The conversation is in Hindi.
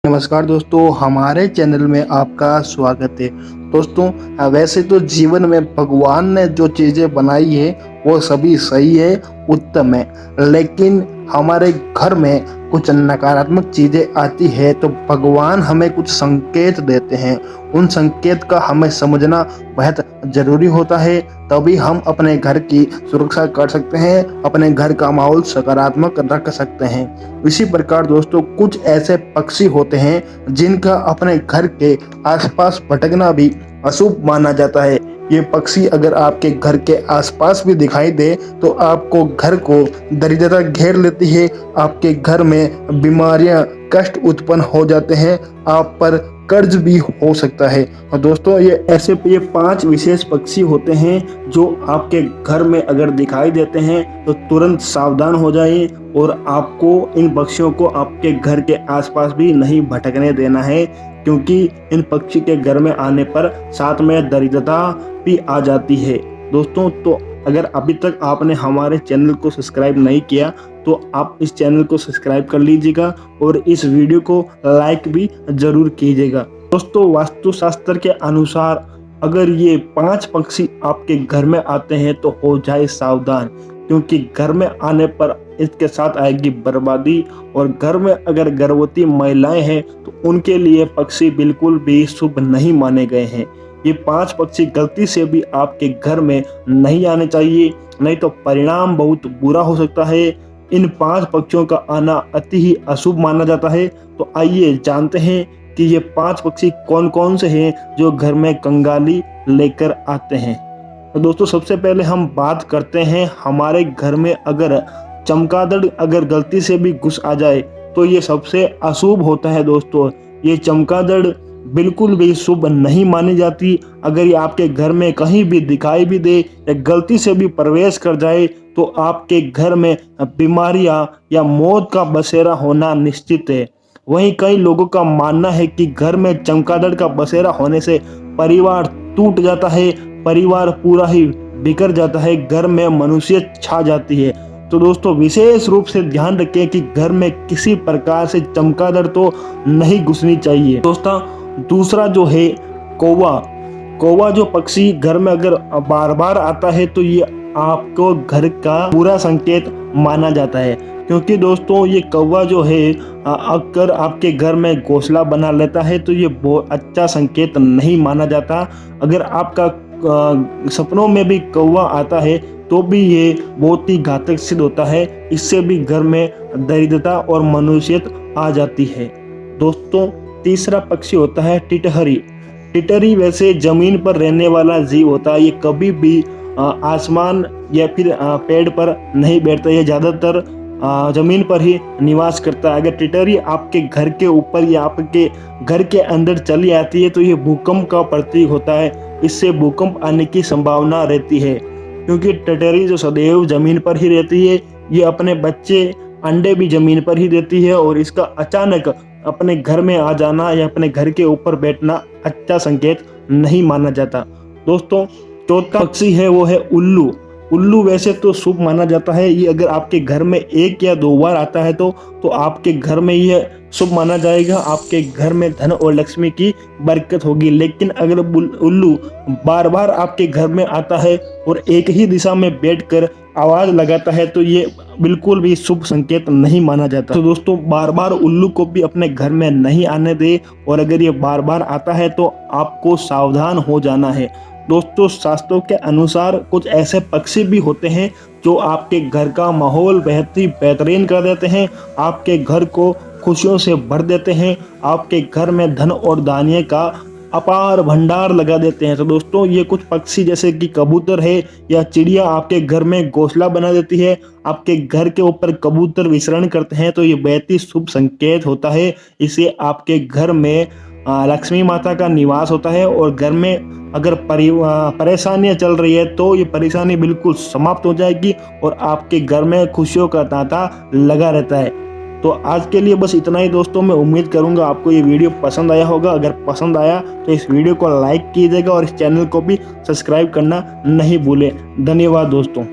नमस्कार दोस्तों, हमारे चैनल में आपका स्वागत है। दोस्तों, वैसे तो जीवन में भगवान ने जो चीज़ें बनाई है वो सभी सही है, उत्तम है, लेकिन हमारे घर में कुछ नकारात्मक चीज़ें आती है तो भगवान हमें कुछ संकेत देते हैं। उन संकेत का हमें समझना बेहद ज़रूरी होता है, तभी हम अपने घर की सुरक्षा कर सकते हैं, अपने घर का माहौल सकारात्मक रख सकते हैं। इसी प्रकार दोस्तों, कुछ ऐसे पक्षी होते हैं जिनका अपने घर के आसपास भटकना भी अशुभ माना जाता है। ये पक्षी अगर आपके घर के आसपास भी दिखाई दे तो आपको घर को दरिद्रता घेर लेती है, आपके घर में बीमारियां कष्ट उत्पन्न हो जाते हैं, आप पर कर्ज भी हो सकता है। और दोस्तों, ये 5 विशेष पक्षी होते हैं जो आपके घर में अगर दिखाई देते हैं तो तुरंत सावधान हो जाइए और आपको इन पक्षियों को आपके घर के आसपास भी नहीं भटकने देना है, क्योंकि इन पक्षी के घर में आने पर साथ में दरिद्रता भी आ जाती है। दोस्तों, तो अगर अभी तक आपने हमारे चैनल को सब्सक्राइब नहीं किया तो आप इस चैनल को सब्सक्राइब कर लीजिएगा और इस वीडियो को लाइक भी जरूर कीजिएगा। दोस्तों, वास्तुशास्त्र के अनुसार अगर ये 5 पक्षी आपके घर में आते हैं तो हो जाए सावधान, क्योंकि घर में आने पर इसके साथ आएगी बर्बादी। और घर में अगर गर्भवती महिलाएं हैं तो उनके लिए पक्षी बिल्कुल भी शुभ नहीं माने गए हैं। ये 5 पक्षी गलती से भी आपके घर में नहीं आने चाहिए, नहीं तो परिणाम बहुत बुरा हो सकता है। इन 5 पक्षियों का आना अति ही अशुभ माना जाता है। तो आइए जानते हैं कि ये 5 पक्षी कौन कौन से हैं जो घर में कंगाली लेकर आते हैं। तो दोस्तों, सबसे पहले हम बात करते हैं, हमारे घर में अगर चमगादड़ अगर गलती से भी घुस आ जाए तो ये सबसे अशुभ होता है। दोस्तों, ये चमगादड़ बिल्कुल भी शुभ नहीं मानी जाती। अगर ये आपके घर में कहीं भी दिखाई भी दे या गलती से भी प्रवेश कर जाए तो आपके घर में बीमारियां या मौत का बसेरा होना निश्चित है। वहीं कई लोगों का मानना है कि घर में चमगादड़ का बसेरा होने से परिवार टूट जाता है, परिवार पूरा ही बिखर जाता है, घर में मनुष्य छा जाती है। तो दोस्तों, विशेष रूप से ध्यान रखें कि घर में किसी प्रकार से चमगादड़ तो नहीं घुसनी चाहिए। दोस्तों, दूसरा जो है कौवा जो पक्षी घर में अगर बार बार आता है तो ये आपको घर का पूरा संकेत माना जाता है, क्योंकि दोस्तों ये कौवा जो है अगर आपके घर में घोंसला बना लेता है तो ये बहुत अच्छा संकेत नहीं माना जाता। अगर आपका सपनों में भी कौवा आता है तो भी ये बहुत ही घातक सिद्ध होता है, इससे भी घर में दरिद्रता और मनुष्यत आ जाती है। दोस्तों, तीसरा पक्षी होता है टिटहरी। टिटहरी वैसे जमीन पर रहने वाला जीव होता है, ये कभी भी आसमान या फिर पेड़ पर नहीं बैठता, ये ज़्यादातर जमीन पर ही निवास करता है। अगर टिटहरी आपके घर के ऊपर या आपके घर के अंदर चली आती है तो ये भूकंप का प्रतीक होता है, इससे भूकंप आने की संभावना रहती है, क्योंकि टिटहरी जो सदैव जमीन पर ही रहती है, ये अपने बच्चे अंडे भी जमीन पर ही देती है और इसका अचानक अपने घर में आ जाना या अपने घर के ऊपर बैठना अच्छा संकेत नहीं माना जाता। दोस्तों, चौथा पक्षी है वो है उल्लू। उल्लू वैसे तो शुभ माना जाता है, ये अगर आपके घर में 1 या 2 बार आता है तो आपके घर में ये शुभ माना जाएगा, आपके घर में धन और लक्ष्मी की बरकत होगी। लेकिन अगर उल्लू बार बार आपके घर में आता है और एक ही दिशा में बैठकर आवाज लगाता है तो ये बिल्कुल भी शुभ संकेत नहीं माना जाता। तो दोस्तों, बार बार उल्लू को भी अपने घर में नहीं आने दे, और अगर ये बार बार आता है तो आपको सावधान हो जाना है। दोस्तों, शास्त्रों के अनुसार कुछ ऐसे पक्षी भी होते हैं जो आपके घर का माहौल बहुत ही बेहतरीन कर देते हैं, आपके घर को खुशियों से भर देते हैं, आपके घर में धन और धान्य का अपार भंडार लगा देते हैं। तो दोस्तों, ये कुछ पक्षी जैसे कि कबूतर है या चिड़िया आपके घर में घोंसला बना देती है, आपके घर के ऊपर कबूतर विचरण करते हैं तो ये बहुत ही शुभ संकेत होता है। इसे आपके घर में लक्ष्मी माता का निवास होता है और घर में अगर परेशानियां चल रही है तो ये परेशानी बिल्कुल समाप्त हो जाएगी और आपके घर में खुशियों का तांता लगा रहता है। तो आज के लिए बस इतना ही दोस्तों। मैं उम्मीद करूंगा आपको ये वीडियो पसंद आया होगा। अगर पसंद आया तो इस वीडियो को लाइक कीजिएगा और इस चैनल को भी सब्सक्राइब करना नहीं भूलें। धन्यवाद दोस्तों।